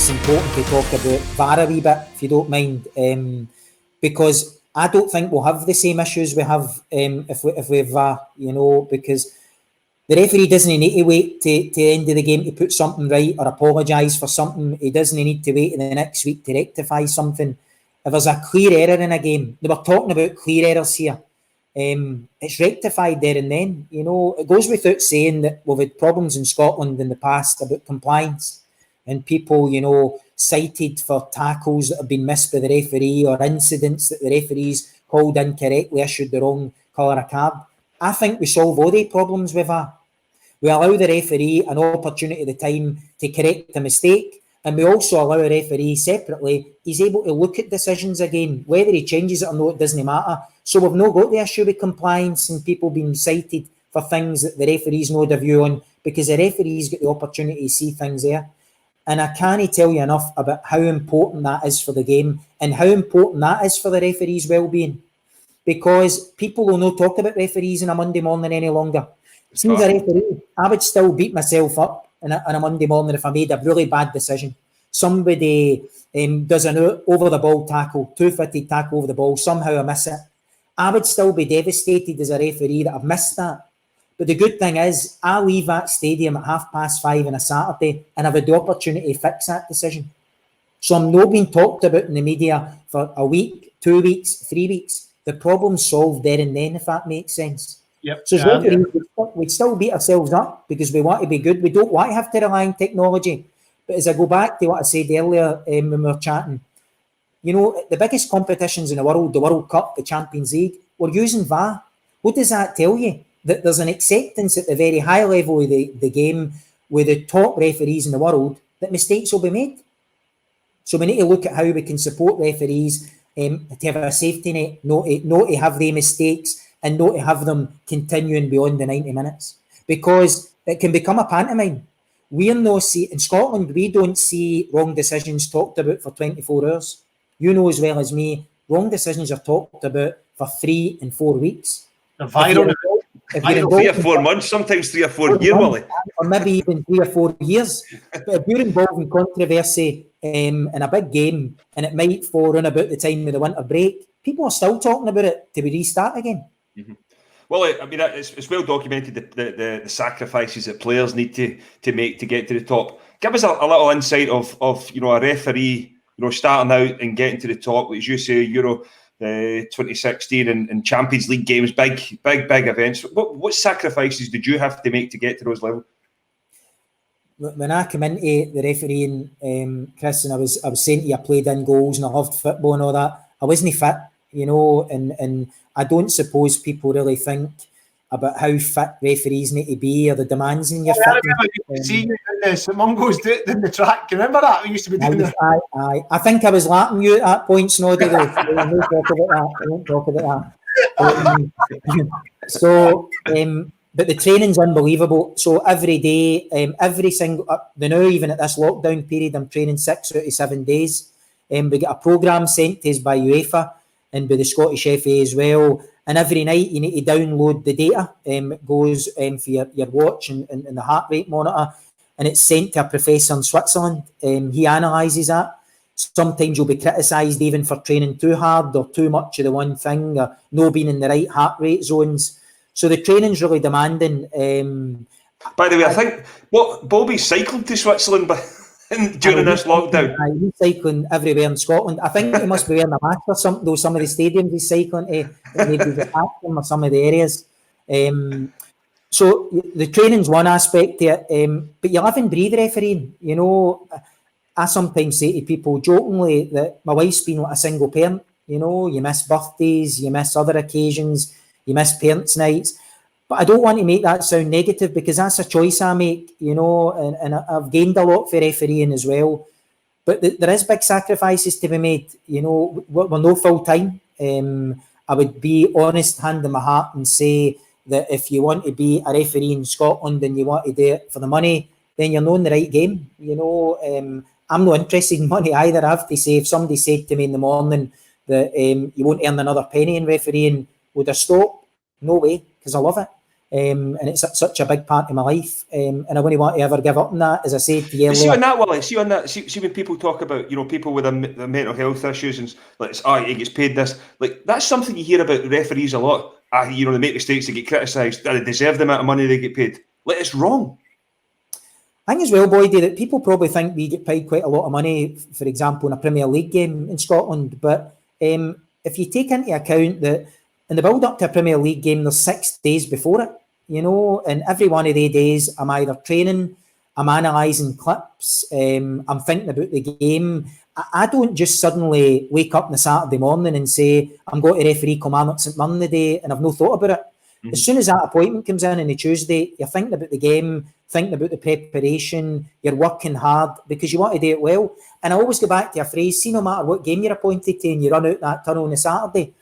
it's important to talk about VAR a wee bit, if you don't mind, because I don't think we'll have the same issues we have if we have VAR, you know, because the referee doesn't need to wait to the end of the game to put something right or apologise for something. He doesn't need to wait in the next week to rectify something. If there's a clear error in a game, they were talking about clear errors here. It's rectified there and then. You know, it goes without saying that we've had problems in Scotland in the past about compliance and people, you know, cited for tackles that have been missed by the referee or incidents that the referees called incorrectly, issued the wrong colour of card. I think we solve all the problems with that. We allow the referee an opportunity at the time to correct a mistake, and we also allow a referee separately, he's able to look at decisions again. Whether he changes it or not, it doesn't matter. So we've not got the issue with compliance and people being cited for things that the referees know the view on, because the referees get the opportunity to see things there. And I can't tell you enough about how important that is for the game and how important that is for the referee's well-being. Because people will not talk about referees on a Monday morning any longer. Since a referee, I would still beat myself up on a Monday morning if I made a really bad decision. Somebody does an over-the-ball tackle, two-footed tackle over the ball, somehow I miss it. I would still be devastated as a referee that I've missed that. But the good thing is, I leave that stadium at 5:30 on a Saturday and I've had the opportunity to fix that decision. So I'm not being talked about in the media for a week, 2 weeks, 3 weeks. The problem's solved there and then, if that makes sense. Yep. So we'd still beat ourselves up because we want to be good. We don't want to have to rely on technology. But as I go back to what I said earlier when we were chatting, you know, the biggest competitions in the world, the World Cup, the Champions League, we're using VAR. What does that tell you? That there's an acceptance at the very high level of the game with the top referees in the world that mistakes will be made. So we need to look at how we can support referees to have a safety net, not to have their mistakes and not to have them continuing beyond the 90 minutes. Because it can become a pantomime. In Scotland, we don't see wrong decisions talked about for 24 hours. You know as well as me, wrong decisions are talked about for 3 and 4 weeks. If you're 3 or 4 months, sometimes 3 or 4 years, Willie. Or maybe even 3 or 4 years. But if you're involved in controversy in a big game and it might fall around about the time of the winter break, people are still talking about it to restart again. Mm-hmm. Well, I mean, it's well documented the sacrifices that players need to make to get to the top. Give us a little insight of you know, a referee, you know, starting out and getting to the top, as you say, Euro 2016 and Champions League games, big events. What sacrifices did you have to make to get to those levels? When I came into the refereeing, Chris, and I was saying to you, I played in goals and I loved football and all that, I wasn't fit, you know, and I don't suppose people really think about how fit referees need to be or the demands in your fitness. I remember seeing you in the Mungos in the track. Can you remember that? We used to be doing that. I think I was lapping you at that point, Snoddy, though. I won't talk about that. But the training's unbelievable. So every day, every single, now even at this lockdown period, I'm training 6 out of 7 days. We get a programme sent to us by UEFA and by the Scottish FA as well. And every night you need to download the data. It goes for your watch and the heart rate monitor, and it's sent to a professor in Switzerland. He analyses that. Sometimes you'll be criticised even for training too hard or too much of the one thing or not being in the right heart rate zones. So the training's really demanding. By the way, I think Bobby's cycling to Switzerland during this lockdown. He's cycling everywhere in Scotland. I think he must be wearing a mask or something, though some of the stadiums he's cycling to, maybe the them or some of the areas. So the training's one aspect to it, but you live and breathe refereeing. You know, I sometimes say to people jokingly that my wife's been like a single parent. You know, you miss birthdays, you miss other occasions, you miss parents' nights. But I don't want to make that sound negative because that's a choice I make, you know, and I've gained a lot for refereeing as well. But there is big sacrifices to be made. You know, we're no full-time. I would be honest, hand in my heart, and say that if you want to be a referee in Scotland and you want to do it for the money, then you're not in the right game. You know, I'm not interested in money either. I have to say, if somebody said to me in the morning that you won't earn another penny in refereeing, would I stop? No way, because I love it. and it's such a big part of my life, and I wouldn't want to ever give up on that. As I said to you earlier, see on that, Willie. See on that. See when people talk about people with the mental health issues and like, he gets paid this. Like that's something you hear about referees a lot. They make mistakes, they get criticised. They deserve the amount of money they get paid. Like it's wrong. I think as well, Boydie, that people probably think we get paid quite a lot of money, for example, in a Premier League game in Scotland. But if you take into account that in the build-up to a Premier League game, there's 6 days before it, and every one of the days I'm either training, I'm analysing clips, I'm thinking about the game. I don't just suddenly wake up on a Saturday morning and say, I'm going to referee Kilmarnock St Mirren today, and I've no thought about it. Mm-hmm. As soon as that appointment comes in on a Tuesday, you're thinking about the game, thinking about the preparation, you're working hard because you want to do it well. And I always go back to a phrase, see, no matter what game you're appointed to and you run out that tunnel on a Saturday,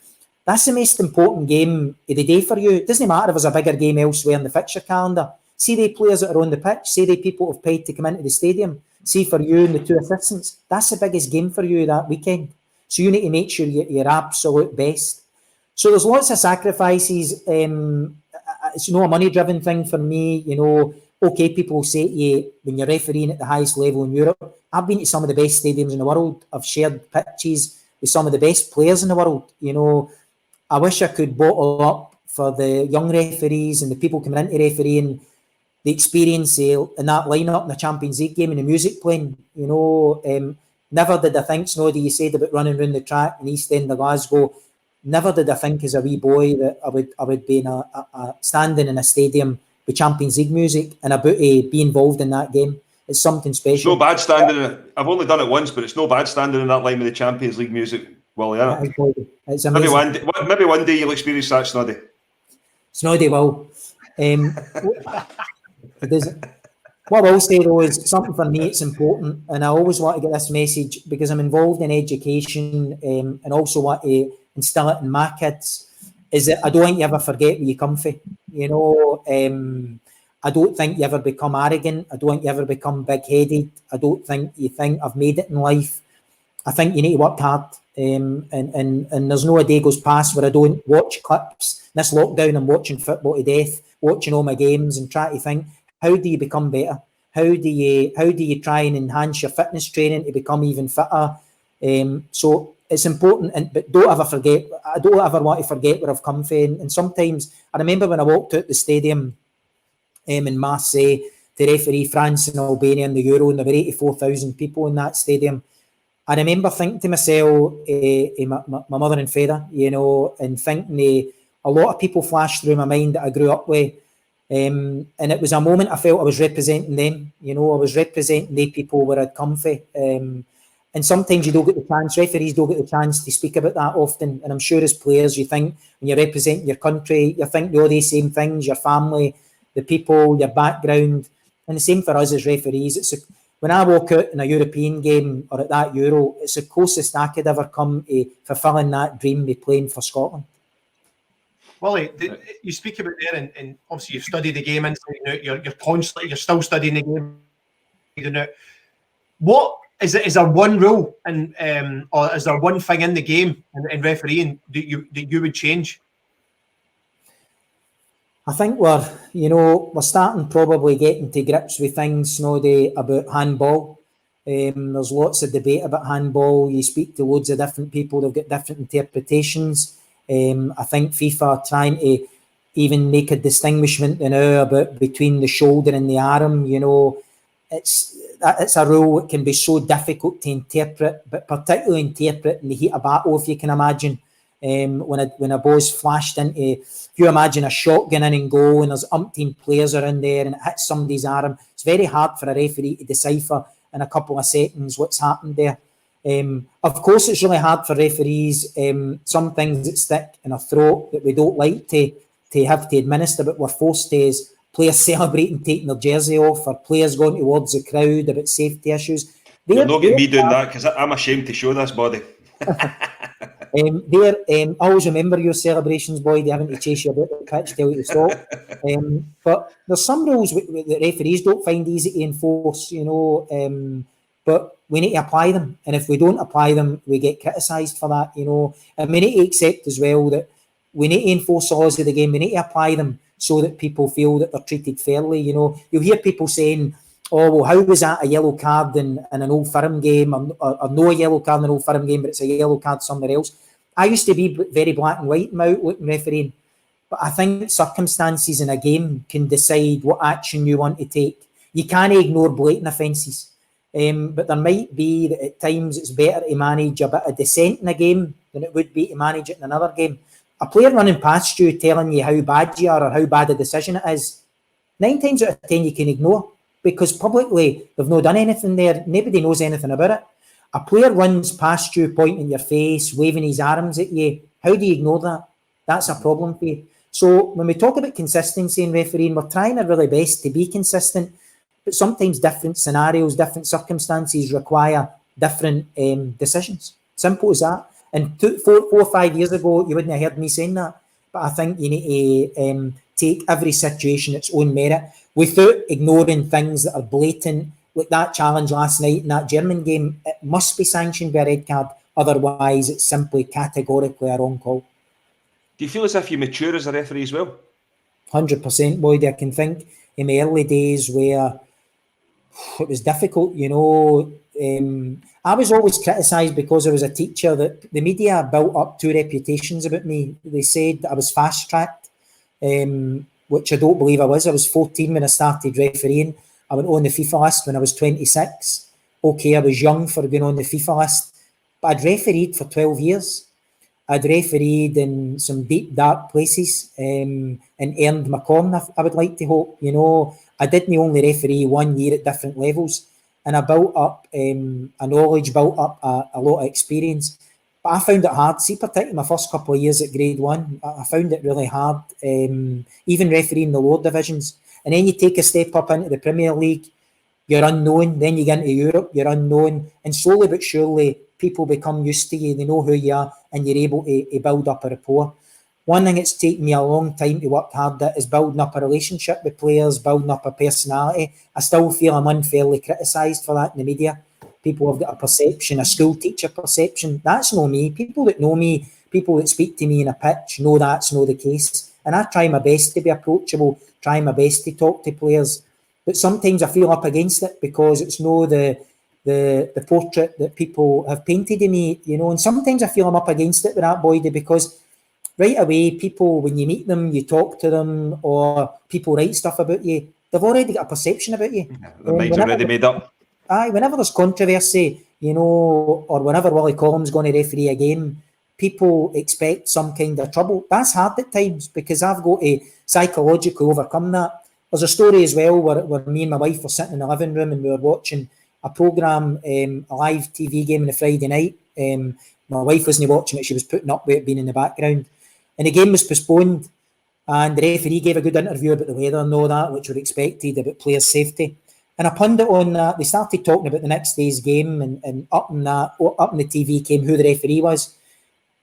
that's the most important game of the day for you. It doesn't matter if there's a bigger game elsewhere in the fixture calendar. See the players that are on the pitch, see the people who have paid to come into the stadium, see for you and the 2 assistants, that's the biggest game for you that weekend. So you need to make sure you're absolute best. So there's lots of sacrifices. It's not a money-driven thing for me. Okay, people will say to you, when you're refereeing at the highest level in Europe, I've been to some of the best stadiums in the world. I've shared pitches with some of the best players in the world. I wish I could bottle up for the young referees and the people coming into refereeing the experience in that lineup in the Champions League game and the music playing. Never did I think, Snoddy, you said about running around the track in East End of Glasgow. Never did I think as a wee boy that I would be standing in a stadium with Champions League music and about to be involved in that game. It's something special. It's no bad standing in it. I've only done it once, but it's no bad standing in that line with the Champions League music. Well, yeah. It's amazing. Maybe one day you'll experience that, Snoddy. Snoddy will. What I will say though is something for me, it's important, and I always want to get this message because I'm involved in education and also want to instill it in my kids, is that I don't think you ever forget where you come from. I don't think you ever become arrogant. I don't think you ever become big-headed. I don't think you think I've made it in life. I think you need to work hard. And there's no a day goes past where I don't watch clips. This lockdown, I'm watching football to death, watching all my games and try to think, how do you become better? How do you try and enhance your fitness training to become even fitter? So it's important, but don't ever forget. I don't ever want to forget where I've come from. And sometimes I remember when I walked out the stadium in Marseille to referee France and Albania in the Euro, and there were 84,000 people in that stadium. I remember thinking to myself, my mother and father, and thinking a lot of people flashed through my mind that I grew up with. And it was a moment I felt I was representing them. I was representing the people where I'd come from. And sometimes you don't get the chance, referees don't get the chance to speak about that often. And I'm sure as players, you think when you're representing your country, you think all these same things, your family, the people, your background. And the same for us as referees. When I walk out in a European game or at that Euro, it's the closest I could ever come to fulfilling that dream of playing for Scotland. Willie, you speak about there, and obviously you've studied the game inside and out. You're constantly, you're still studying the game. What is there one rule or is there one thing in the game in refereeing that you would change? I think we're starting probably getting to grips with things, Snoddy, about handball. There's lots of debate about handball. You speak to loads of different people, they've got different interpretations. I think FIFA are trying to even make a distinguishment now between the shoulder and the arm. It's a rule that can be so difficult to interpret, but particularly interpret in the heat of battle, if you can imagine. When a ball's flashed into, if you imagine a shotgun in and goal and there's umpteen players around there and it hits somebody's arm, it's very hard for a referee to decipher in a couple of seconds what's happened there. Of course, it's really hard for referees. Some things that stick in our throat that we don't like to have to administer, but we're forced to, is players celebrating, taking their jersey off, or players going towards the crowd about safety issues. You'll not get me doing that because I'm ashamed to show this body. I always remember your celebrations, boy. They having to chase you about the pitch, tell you to stop. But there's some rules that referees don't find easy to enforce, but we need to apply them. And if we don't apply them, we get criticised for that, And we need to accept as well that we need to enforce the laws of the game. We need to apply them so that people feel that they're treated fairly. You know, you'll hear people saying, oh, well, how was that a yellow card in an Old Firm game, or no yellow card in an Old Firm game, but it's a yellow card somewhere else. I used to be very black and white in my outlook in refereeing, but I think circumstances in a game can decide what action you want to take. You can't ignore blatant offences, but there might be that at times it's better to manage a bit of dissent in a game than it would be to manage it in another game. A player running past you telling you how bad you are or how bad a decision it is, 9 times out of 10 you can ignore, because publicly they've not done anything there. Nobody knows anything about it. A player runs past you, pointing in your face, waving his arms at you. How do you ignore that? That's a problem for you. So when we talk about consistency in refereeing, we're trying our really best to be consistent, but sometimes different scenarios, different circumstances require different decisions. Simple as that. And 4 or 5 years ago, you wouldn't have heard me saying that. But I think you need to take every situation its own merit without ignoring things that are blatant, like that challenge last night in that German game. It must be sanctioned by a red card. Otherwise, it's simply categorically a wrong call. Do you feel as if you mature as a referee as well? 100%, Boyd. I can think in my early days where it was difficult, you know. I was always criticised because I was a teacher, that the media built up 2 reputations about me. They said that I was fast-tracked, which I don't believe I was. I was 14 when I started refereeing. I went on the FIFA list when I was 26. Okay, I was young for going on the FIFA list, but I'd refereed for 12 years. I'd refereed in some deep, dark places and earned my corn, I would like to hope. You know, I didn't only referee 1 year at different levels, and I built up a knowledge, built up a lot of experience. But I found it hard, see, particularly my first couple of years at Grade 1, I found it really hard, even refereeing the lower divisions. And then you take a step up into the Premier League, you're unknown. Then you get into Europe, you're unknown. And slowly but surely, people become used to you, they know who you are, and you're able to build up a rapport. One thing it's taken me a long time to work hard at is building up a relationship with players, building up a personality. I still feel I'm unfairly criticised for that in the media. People have got a perception, a school teacher perception. That's not me. People that know me, people that speak to me in a pitch, know that's not the case. And I try my best to be approachable, try my best to talk to players. But sometimes I feel up against it because it's no the portrait that people have painted of me, you know. And sometimes I feel I'm up against it with that, Boydie, because right away, people, when you meet them, you talk to them, or people write stuff about you, they've already got a perception about you. Yeah, their mind's already made up. Aye, whenever there's controversy, you know, or whenever Willie Collum's going to referee a game, people expect some kind of trouble. That's hard at times because I've got to psychologically overcome that. There's a story as well where me and my wife were sitting in the living room and we were watching a programme, a live TV game on a Friday night. My wife wasn't watching it, she was putting up with it being in the background. And the game was postponed, and the referee gave a good interview about the weather and all that, which were expected, about players' safety. And a pundit on that, they started talking about the next day's game, and up in the TV came who the referee was.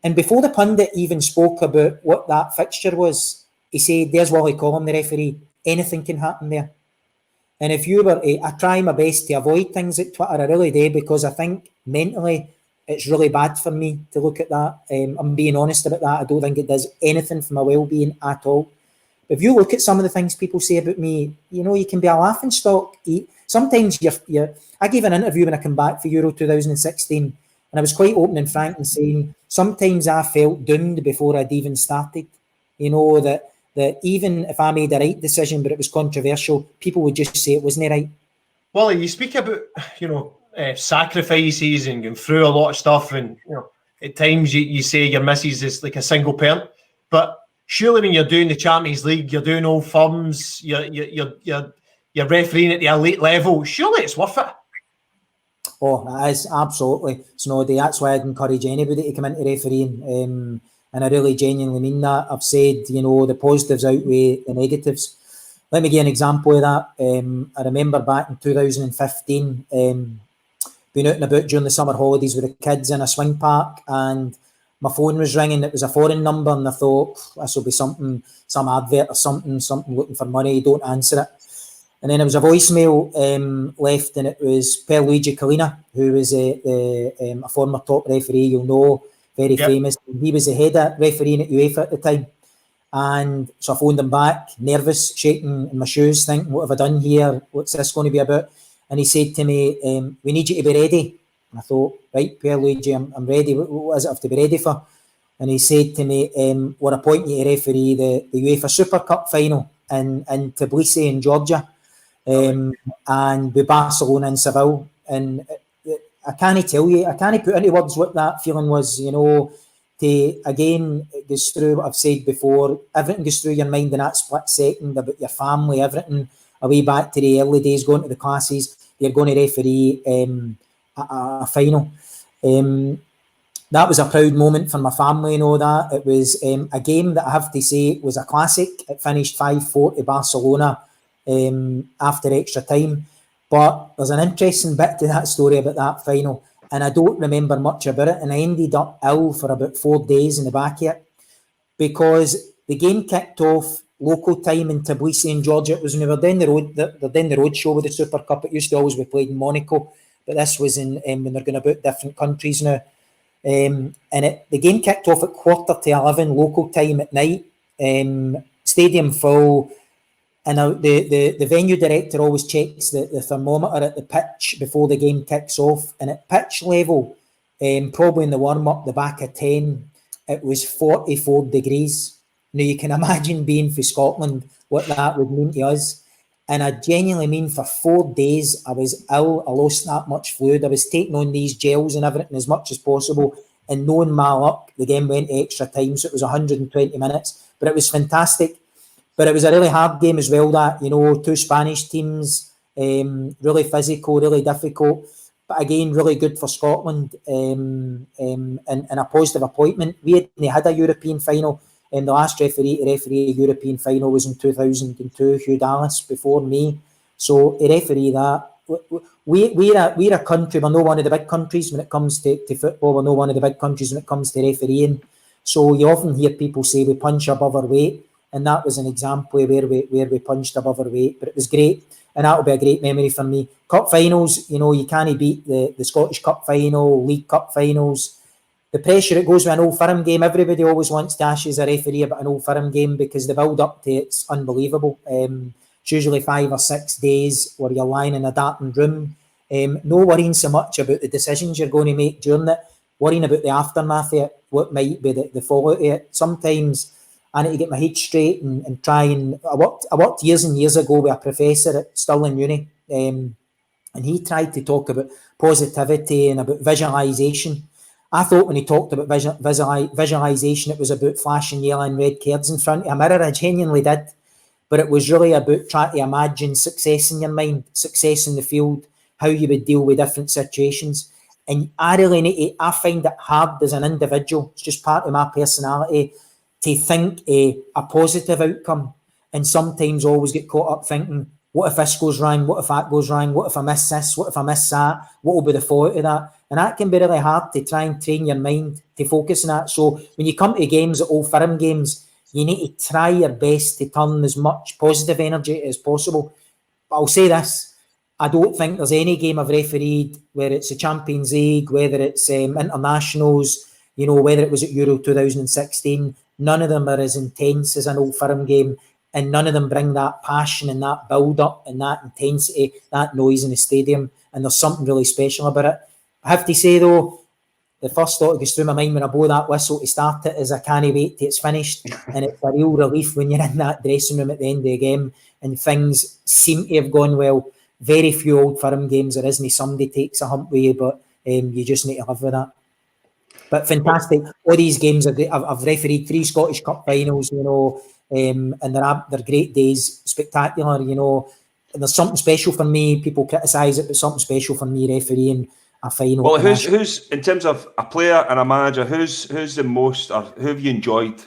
And before the pundit even spoke about what that fixture was, he said, "There's Willie Collum, the referee. Anything can happen there." And if you were, I try my best to avoid things at Twitter, I really do, because I think mentally it's really bad for me to look at that. I'm being honest about that. I don't think it does anything for my well-being at all. If you look at some of the things people say about me, you know, you can be a laughingstock. Sometimes I gave an interview when I came back for Euro 2016, and I was quite open and frank in saying sometimes I felt doomed before I'd even started. You know, that even if I made the right decision but it was controversial, people would just say it wasn't right. Well, you speak about, you know, sacrifices and going through a lot of stuff, and you know, at times you say your missus is like a single parent, but surely when you're doing the Champions League, you're doing Old Firms, you're refereeing at the elite level, surely it's worth it. Oh, it is, absolutely, Snoddy. That's why I'd encourage anybody to come into refereeing, and I really genuinely mean that. I've said, you know, the positives outweigh the negatives. Let me give an example of that. I remember back in 2015, being out and about during the summer holidays with the kids in a swing park, and my phone was ringing. It was a foreign number, and I thought, this will be something, some advert or something looking for money. Don't answer it. And then there was a voicemail left, and it was Pierluigi Collina, who was a former top referee, you'll know, very famous. He was the head of refereeing at UEFA at the time. And so I phoned him back, nervous, shaking in my shoes, thinking, what have I done here? What's this going to be about? And he said to me, we need you to be ready. And I thought, right, Pierre Luigi, I'm ready. What does it have to be ready for? And he said to me, we're appointing you to referee the UEFA Super Cup final in Tbilisi in Georgia, and with Barcelona and Seville. And I can't tell you, I can't put into words what that feeling was, you know. Again, it goes through what I've said before. Everything goes through your mind in that split second about your family, everything. Away back to the early days, going to the classes, you're going to referee a final. That was a proud moment for my family and all that. It was a game that I have to say was a classic. It finished 5-4 to Barcelona after extra time. But there's an interesting bit to that story about that final, and I don't remember much about it. And I ended up ill for about 4 days in the back of it, because the game kicked off local time in Tbilisi in Georgia. It was when we were down the road. They're down the road show with the Super Cup. It used to always be played in Monaco, but this was in when they're going about different countries now. And the game kicked off at 11:15 local time at night. Stadium full. And the venue director always checks the thermometer at the pitch before the game kicks off. And at pitch level, probably in the warm-up, the back of 10, it was 44 degrees. Now, you can imagine being for Scotland, what that would mean to us. And I genuinely mean for 4 days, I was ill. I lost that much fluid. I was taking on these gels and everything as much as possible. And knowing my luck, the game went to extra time, so it was 120 minutes. But it was fantastic. But it was a really hard game as well, that, you know, two Spanish teams, really physical, really difficult. But again, really good for Scotland, and a positive appointment. We had a European final, and the last referee to referee a European final was in 2002, Hugh Dallas, before me. So to referee that, we're a country, we're not one of the big countries when it comes to football, we're not one of the big countries when it comes to refereeing. So you often hear people say we punch above our weight. And that was an example where we punched above our weight. But it was great, and that will be a great memory for me. Cup finals, you know, you can't beat the Scottish Cup final, League Cup finals. The pressure it goes with an Old Firm game, everybody always wants to ask you as a referee about an Old Firm game, because the build-up to it's unbelievable. It's usually 5 or 6 days where you're lying in a darkened room. No worrying so much about the decisions you're going to make during it, worrying about the aftermath of it, what might be the fallout of it. Sometimes I need to get my head straight and try and... I worked years and years ago with a professor at Stirling Uni, and he tried to talk about positivity and about visualisation. I thought when he talked about visualisation, it was about flashing yellow and red cards in front of a mirror. I genuinely did. But it was really about trying to imagine success in your mind, success in the field, how you would deal with different situations. And I find it hard as an individual, it's just part of my personality, to think a positive outcome, and sometimes always get caught up thinking, what if this goes wrong? What if that goes wrong? What if I miss this? What if I miss that? What will be the fallout of that? And that can be really hard to try and train your mind to focus on that. So when you come to games, at Old Firm games, you need to try your best to turn as much positive energy as possible. But I'll say this, I don't think there's any game I've refereed, whether it's the Champions League, whether it's internationals, you know, whether it was at Euro 2016, none of them are as intense as an Old Firm game, and none of them bring that passion and that build-up and that intensity, that noise in the stadium, and there's something really special about it. I have to say, though, the first thought that goes through my mind when I blow that whistle to start it is I can't wait till it's finished, and it's a real relief when you're in that dressing room at the end of the game and things seem to have gone well. Very few Old Firm games there isn't somebody takes a hump with you, but you just need to live with that. But fantastic. All these games, I've refereed 3 Scottish Cup finals, you know, and they're great days, spectacular, you know. And there's something special for me. People criticise it, but something special for me refereeing a final. Well, who's in terms of a player and a manager, who's the most, or who have you enjoyed,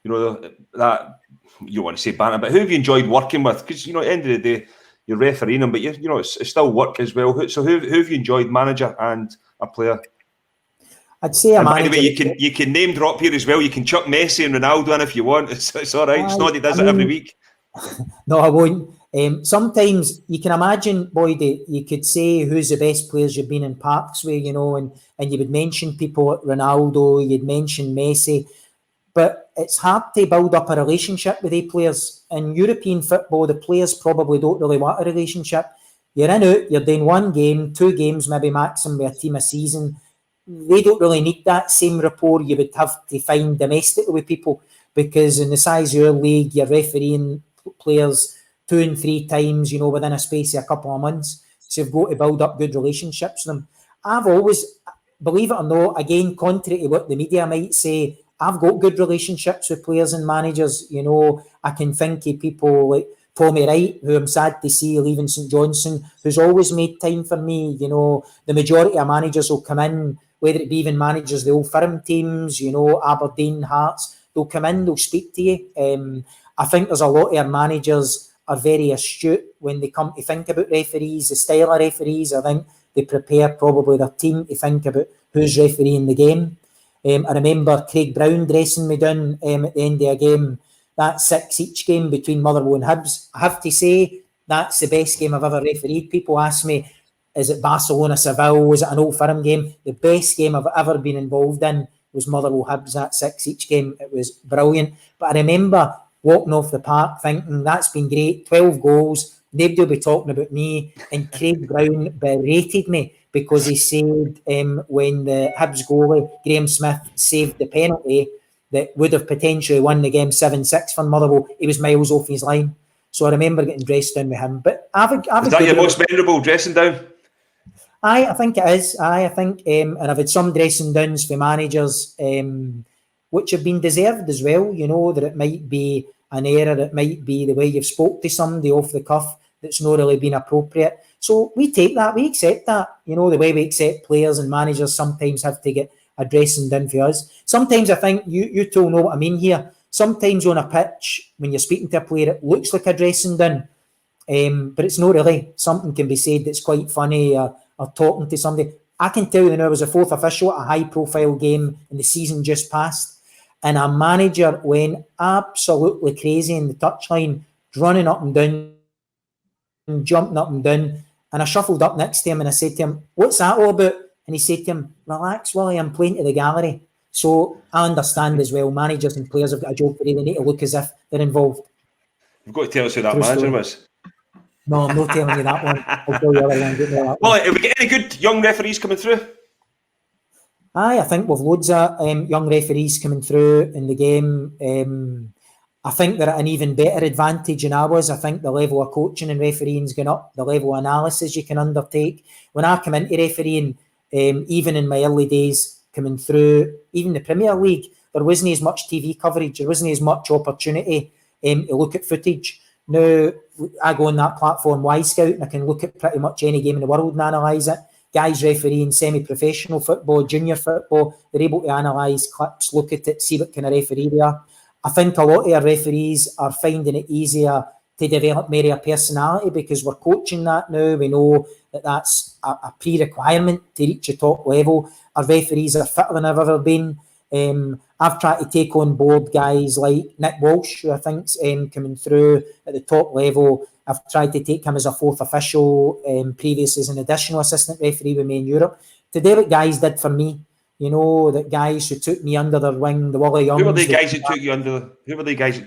you know, that, you don't want to say banter, but who have you enjoyed working with? Because, you know, at the end of the day, you're refereeing them, but you know, it's still work as well. So who have you enjoyed, manager and a player? I'd say a manager. By the way, you can name drop here as well. You can chuck Messi and Ronaldo in if you want. It's all right. Snoddy does it every week. No, I won't. Sometimes you can imagine, Boydie, you could say who's the best players you've been in parks with, you know, and you would mention people like Ronaldo, you'd mention Messi. but it's hard to build up a relationship with the players. In European football, the players probably don't really want a relationship. You're in out, you're doing 1 game, 2 games, maybe maximum with a team a season. They don't really need that same rapport you would have to find domestically with people, because in the size of your league, you're refereeing players 2 and 3 times, within a space of a couple of months. So you've got to build up good relationships with them. I've always, believe it or not, again, contrary to what the media might say, I've got good relationships with players and managers. I can think of people like Tommy Wright, who I'm sad to see leaving St Johnstone, who's always made time for me. The majority of managers will come in, whether it be even managers of the old firm teams, Aberdeen, Hearts, they'll come in, they'll speak to you. I think there's a lot of our managers are very astute when they come to think about referees, the style of referees. I think they prepare probably their team to think about who's refereeing the game. I remember Craig Brown dressing me down at the end of a game, that 6 each game between Motherwell and Hibs. I have to say, that's the best game I've ever refereed. People ask me, is it Barcelona, Seville, was it an Old Firm game? The best game I've ever been involved in was Motherwell Hibs, that 6 each game. It was brilliant. But I remember walking off the park thinking, that's been great, 12 goals, nobody will be talking about me. And Craig Brown berated me because he said when the Hibs goalie, Graham Smith, saved the penalty that would have potentially won the game 7-6 for Motherwell, he was miles off his line. So I remember getting dressed down with him. But is that your most memorable dressing down? I think it is. I think, and I've had some dressing downs for managers, which have been deserved as well. That it might be an error, it might be the way you've spoke to somebody off the cuff that's not really been appropriate. So we take that, we accept that. The way we accept players and managers sometimes have to get a dressing down for us. Sometimes I think you two know what I mean here. Sometimes on a pitch, when you're speaking to a player, it looks like a dressing down, but it's not really. Something can be said that's quite funny, or talking to somebody. I can tell you, I was a 4th official at a high-profile game in the season just past, and a manager went absolutely crazy in the touchline, running up and down, jumping up and down, and I shuffled up next to him and I said to him, "What's that all about?" And he said to him, "Relax, Willie, I'm playing to the gallery." So I understand as well, managers and players have got a job today, they need to look as if they're involved. You've got to tell us who that manager was. No, I'm not telling you that one. I'll tell you the other one. Well, have we got any good young referees coming through? Aye, I think we've loads of young referees coming through in the game. I think they're at an even better advantage than I was. I think the level of coaching and refereeing's gone up, the level of analysis you can undertake. When I come into refereeing, even in my early days, coming through, even the Premier League, there wasn't as much TV coverage, there wasn't as much opportunity to look at footage. Now, I go on that platform, Y-Scout, and I can look at pretty much any game in the world and analyse it. Guys refereeing semi-professional football, junior football, they're able to analyse clips, look at it, see what kind of referee they are. I think a lot of our referees are finding it easier to develop more of a personality because we're coaching that now. We know that that's a pre-requirement to reach a top level. Our referees are fitter than I've ever been. I've tried to take on board guys like Nick Walsh, who I think's coming through at the top level. I've tried to take him as a 4th official, previously as an additional assistant referee with me in Europe. To do what guys did for me, the guys who took me under their wing, the Willie Youngs. Who were the guys that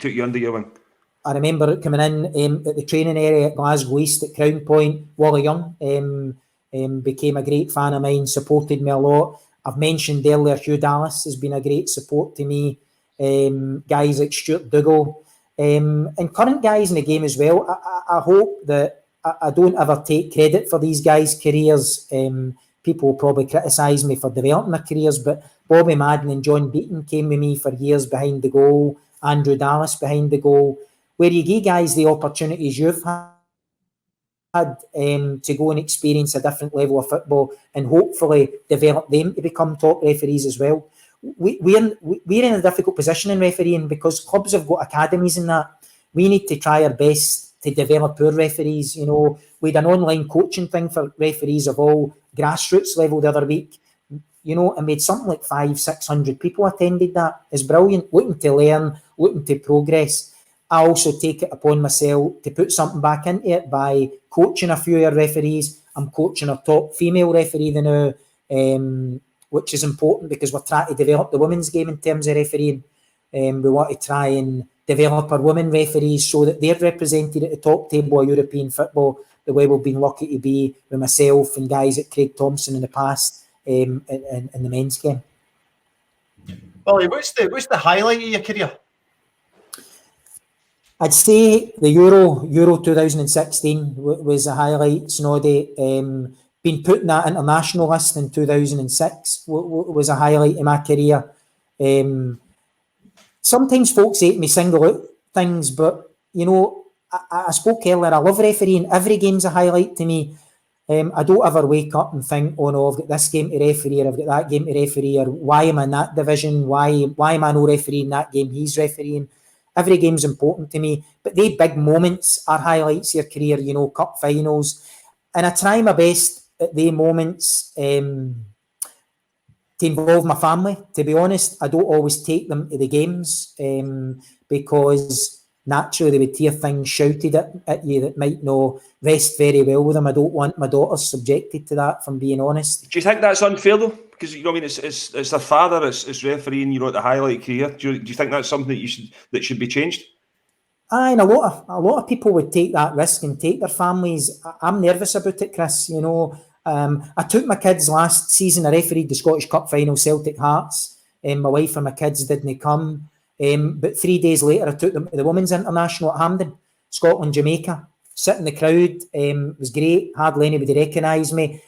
took you under your wing? I remember coming in at the training area at Glasgow East at Crown Point. Willie Young became a great fan of mine, supported me a lot. I've mentioned earlier Hugh Dallas has been a great support to me. Guys like Stuart Dougal, and current guys in the game as well. I hope that I don't ever take credit for these guys' careers. People will probably criticise me for developing their careers, but Bobby Madden and John Beaton came with me for years behind the goal, Andrew Dallas behind the goal, where you give guys the opportunities you've had to go and experience a different level of football and hopefully develop them to become top referees as well. We're in a difficult position in refereeing because clubs have got academies and that. We need to try our best to develop our referees. We had an online coaching thing for referees of all grassroots level the other week, and we had something like 500-600 people attended that. It's brilliant, looking to learn, looking to progress. I also take it upon myself to put something back into it by coaching a few of our referees. I'm coaching a top female referee now, which is important because we're trying to develop the women's game in terms of refereeing. We want to try and develop our women referees so that they're represented at the top table of European football, the way we've been lucky to be with myself and guys at Craig Thompson in the past in the men's game. Willie, what's the highlight of your career? I'd say the Euro 2016 was a highlight, Snoddy. Being put in that international list in 2006 was a highlight in my career. Sometimes folks hate me single out things, but, you know, I spoke earlier, I love refereeing. Every game's a highlight to me. I don't ever wake up and think, oh no, I've got this game to referee, or I've got that game to referee, or why am I in that division? Why am I no refereeing that game he's refereeing? Every game's important to me. But they big moments are highlights of your career, you know, cup finals. And I try my best at the moments to involve my family. To be honest, I don't always take them to the games because naturally they would hear things shouted at you that might not rest very well with them. I don't want my daughters subjected to that, from being honest. Do you think that's unfair though? Because, you know, I mean, it's their father, it's refereeing, you know, at the highlight career. Do you think that's something that should be changed? Aye, and a lot of people would take that risk and take their families. I'm nervous about it, Chris. You know, I took my kids last season. I refereed the Scottish Cup final, Celtic Hearts. My wife and my kids didn't come. But 3 days later, I took them to the Women's International at Hampden, Scotland, Jamaica. Sit in the crowd, it was great. Hardly anybody recognised me.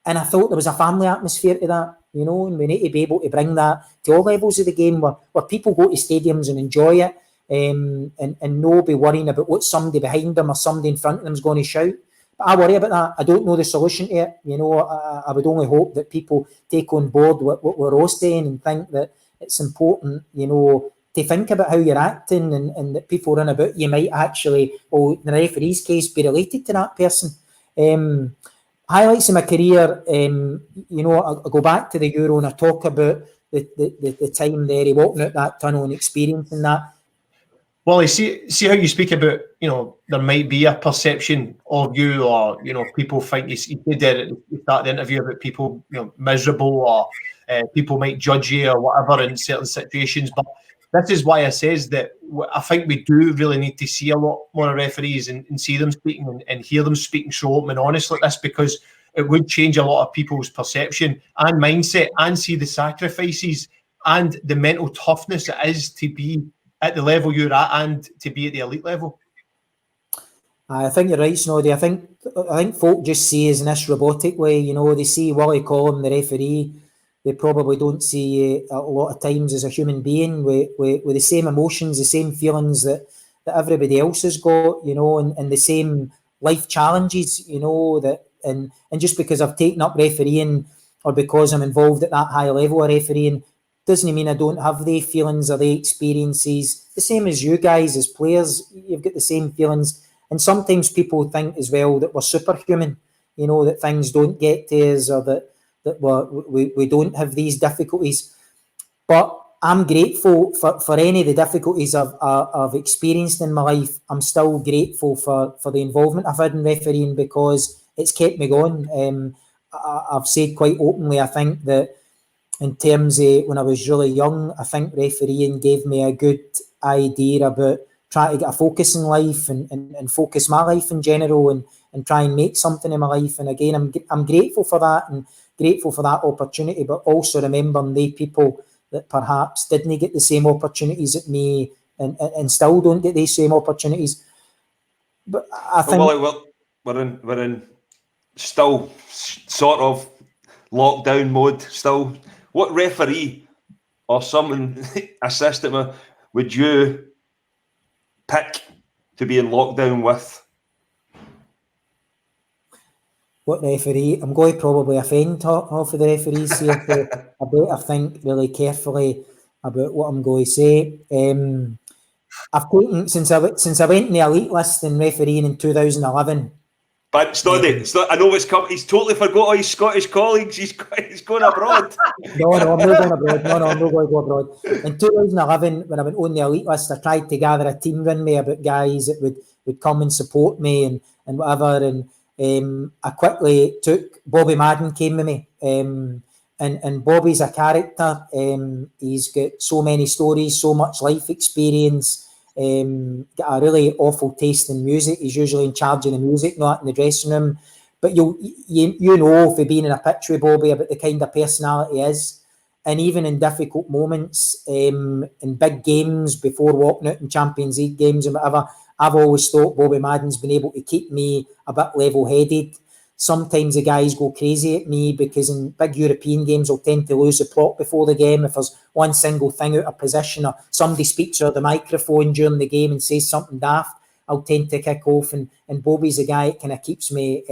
And I thought there was a family atmosphere to that, you know, and we need to be able to bring that to all levels of the game where people go to stadiums and enjoy it and no be worrying about what somebody behind them or somebody in front of them is going to shout. But I worry about that. I don't know the solution to it. You know, I would only hope that people take on board what we're all saying and think that it's important, you know, to think about how you're acting and that people run about you might actually, in the referee's case, be related to that person. Highlights of my career, you know, I go back to the Euro and I talk about the time there, he walking out that tunnel and experiencing that. Well, see how you speak about, you know, there might be a perception of you, or, you know, people think you did it at the start of the interview about people, you know, miserable, or people might judge you or whatever in certain situations. But this is why I says that I think we do really need to see a lot more referees and see them speaking and hear them speaking so open and honest like this, because it would change a lot of people's perception and mindset, and see the sacrifices and the mental toughness it is to be at the level you're at and to be at the elite level. I think you're right, Snoddy. I think folk just see us in this robotic way. You know, they see Willie Collum, the referee. They probably don't see a lot of times as a human being with the same emotions, the same feelings that everybody else has got, you know, and the same life challenges, you know, that and just because I've taken up refereeing or because I'm involved at that high level of refereeing doesn't mean I don't have the feelings or the experiences. The same as you guys as players, you've got the same feelings. And sometimes people think as well that we're superhuman, you know, that things don't get to us, or that we don't have these difficulties. But I'm grateful for any of the difficulties I've experienced in my life. I'm still grateful for the involvement I've had in refereeing, because it's kept me going. I've said quite openly, I think that in terms of when I was really young, I think refereeing gave me a good idea about trying to get a focus in life and focus my life in general and try and make something in my life. And again, I'm grateful for that and grateful for that opportunity, but also remembering the people that perhaps didn't get the same opportunities at me and still don't get these same opportunities. But I think we're in still sort of lockdown mode still. What referee or someone assistant would you pick to be in lockdown with? What referee? I'm going to probably offend half of the referees here, so I better think really carefully about what I'm going to say. I've taken since I went in the elite list in refereeing in 2011. But Snoddy, I know what's coming. He's totally forgot all his Scottish colleagues. He's going abroad. No, I'm not going abroad. No, I'm not going to go abroad. In 2011, when I went on the elite list, I tried to gather a team around me about guys that would come and support me and whatever. And I quickly took Bobby Madden came with me And Bobby's a character. He's got so many stories, so much life experience. Got a really awful taste in music. He's usually in charge of the music, not in the dressing room. But you know, for being in a pitch with Bobby, about the kind of personality he is. And even in difficult moments, in big games, before walking out in Champions League games and whatever, I've always thought Bobby Madden's been able to keep me a bit level-headed. Sometimes the guys go crazy at me because in big European games I'll tend to lose the plot before the game. If there's one single thing out of position or somebody speaks out the microphone during the game and says something daft, I'll tend to kick off. And Bobby's the guy that kind of keeps me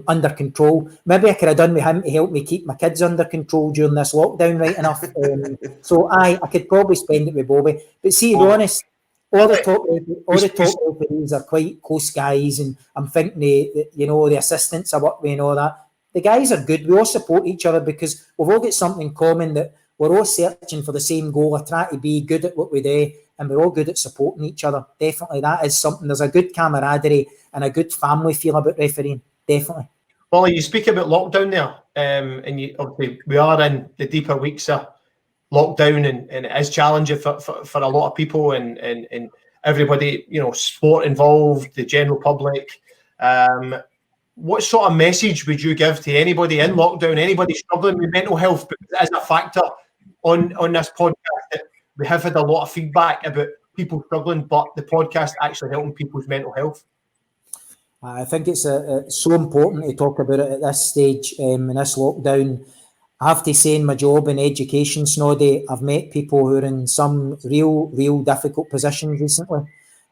under control. Maybe I could have done with him to help me keep my kids under control during this lockdown right enough. So I could probably spend it with Bobby. But see, to be honest, all the top referees are quite close guys, and I'm thinking the assistants I work with and all that. The guys are good. We all support each other because we've all got something in common, that we're all searching for the same goal, or trying to be good at what we do, and we're all good at supporting each other. Definitely, that is something. There's a good camaraderie and a good family feel about refereeing. Definitely. Well, you speak about lockdown there, and obviously we are in the deeper weeks of lockdown, and it is challenging for a lot of people and everybody, sport involved, the general public. What sort of message would you give to anybody in lockdown, anybody struggling with mental health? Because it is a factor on this podcast that we have had a lot of feedback about people struggling, but the podcast actually helping people's mental health. I think it's so important to talk about it at this stage, in this lockdown. I have to say, in my job in education, Snoddy, I've met people who are in some real difficult positions recently.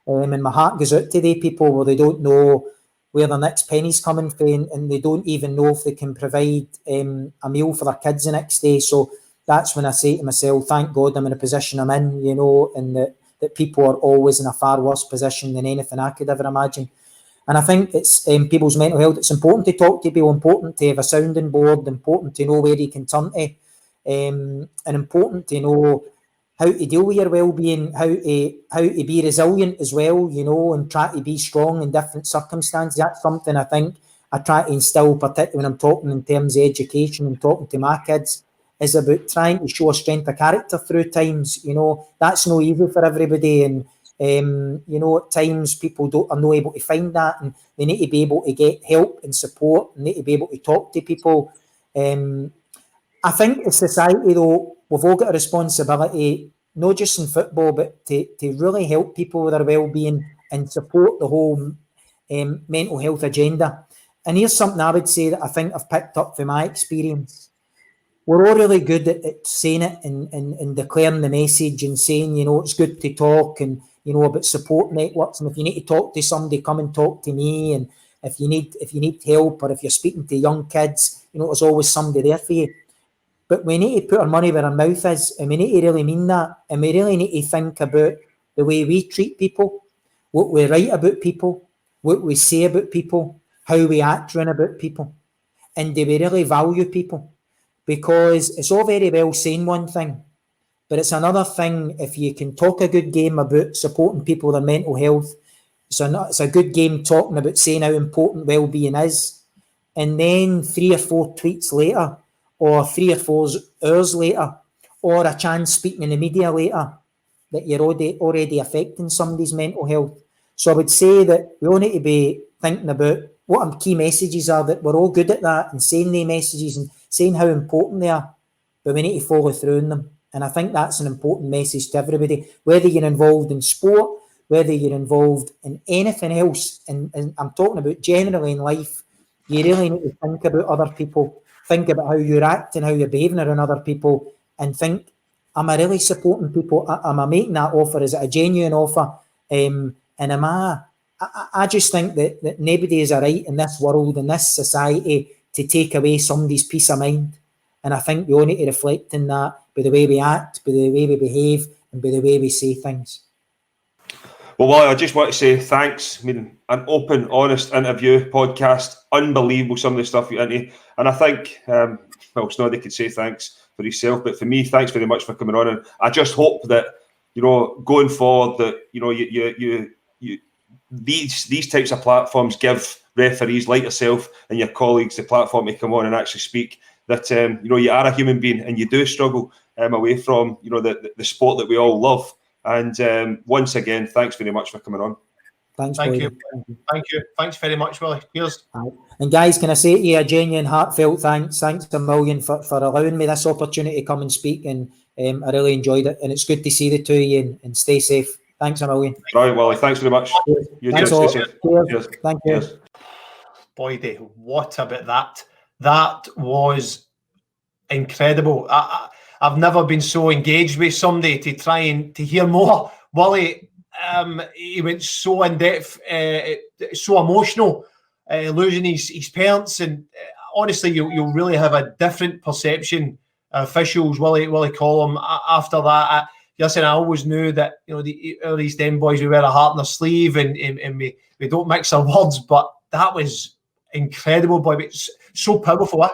And my heart goes out to the people where they don't know where their next penny's coming from, and they don't even know if they can provide a meal for their kids the next day. So that's when I say to myself, thank God I'm in a position I'm in, and that people are always in a far worse position than anything I could ever imagine. And I think it's people's mental health. It's important to talk to people, important to have a sounding board, important to know where you can turn to, and important to know how to deal with your well-being, how to be resilient as well, and try to be strong in different circumstances. That's something I think I try to instill, particularly when I'm talking in terms of education and talking to my kids, is about trying to show a strength of character through times. That's no easy for everybody, and at times people are not able to find that, and they need to be able to get help and support, and need to be able to talk to people. I think as society, though, we've all got a responsibility, not just in football, but to really help people with their well-being and support the whole mental health agenda. And here's something I would say that I think I've picked up from my experience. We're all really good at saying it and declaring the message and saying, it's good to talk and, about support networks. And if you need to talk to somebody, come and talk to me. And if you need help, or if you're speaking to young kids, there's always somebody there for you. But we need to put our money where our mouth is, and we need to really mean that. And we really need to think about the way we treat people, what we write about people, what we say about people, how we act around about people. And do we really value people? Because it's all very well saying one thing, but it's another thing if you can talk a good game about supporting people with their mental health. It's a good game talking about saying how important well-being is. And then 3 or 4 tweets later, or 3 or 4 hours later, or a chance speaking in the media later, that you're already affecting somebody's mental health. So I would say that we all need to be thinking about what our key messages are, that we're all good at that, and saying the messages and saying how important they are, but we need to follow through on them. And I think that's an important message to everybody, whether you're involved in sport, whether you're involved in anything else, and I'm talking about generally in life. You really need to think about other people, think about how you're acting, how you're behaving around other people, and think, am I really supporting people? Am I making that offer? Is it a genuine offer? And am I just think that nobody is a right in this world, in this society, to take away somebody's peace of mind. And I think we all need to reflect in that by the way we act, by the way we behave, and by the way we say things. Well, Willie, I just want to say thanks. I mean, an open, honest interview podcast. Unbelievable, some of the stuff you're into. And I think, Snoddy could say thanks for himself, but for me, thanks very much for coming on. And I just hope that, going forward, that, these types of platforms give referees like yourself and your colleagues the platform to come on and actually speak that you are a human being and you do struggle away from the sport that we all love. And once again, thanks very much for coming on. Thank you. Thanks very much, Willie. Cheers. And guys, can I say to you a genuine, heartfelt thanks a million for allowing me this opportunity to come and speak, and I really enjoyed it, and it's good to see the two of you, and stay safe. Thanks a million. Right, Willie, thanks very much. Cheers. You Thanks too. all. Stay safe. Cheers. Thank you. Cheers. Boydy, what about that? That was incredible. I've never been so engaged with somebody to try and to hear more. Willie, he went so in depth, so emotional, losing his parents, and honestly, you'll really have a different perception of officials. Willie Collum after that. Listen, I always knew that the East End boys, we wear a heart on their sleeve, and we don't mix our words, but that was incredible, boy. It's so powerful.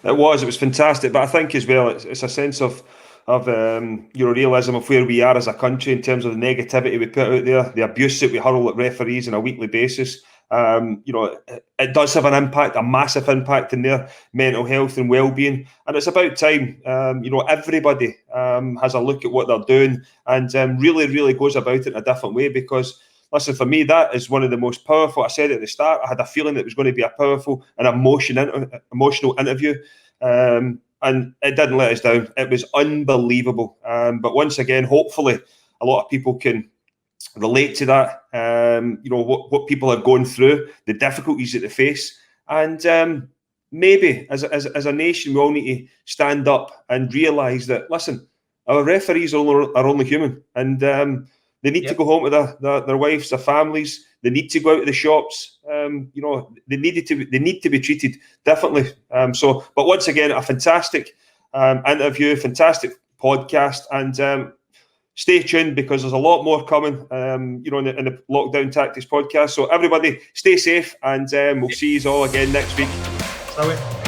It was fantastic, but I think as well it's a sense of realism of where we are as a country in terms of the negativity we put out there, the abuse that we hurl at referees on a weekly basis. It does have an impact, a massive impact in their mental health and well-being, and it's about time everybody has a look at what they're doing and really goes about it in a different way. Because listen, for me, that is one of the most powerful. I said at the start, I had a feeling that it was going to be a powerful and emotional interview, and it didn't let us down. It was unbelievable. But once again, hopefully a lot of people can relate to that, what people are going through, the difficulties that they face, and maybe as a nation we all need to stand up and realise that, listen, our referees are only human, and they need to go home to their wives, their families. They need to go out to the shops. They need to be treated differently. But once again, a fantastic interview, fantastic podcast, and stay tuned because there's a lot more coming. In the Lockdown Tactics podcast. So everybody, stay safe, and we'll see you all again next week. Brilliant.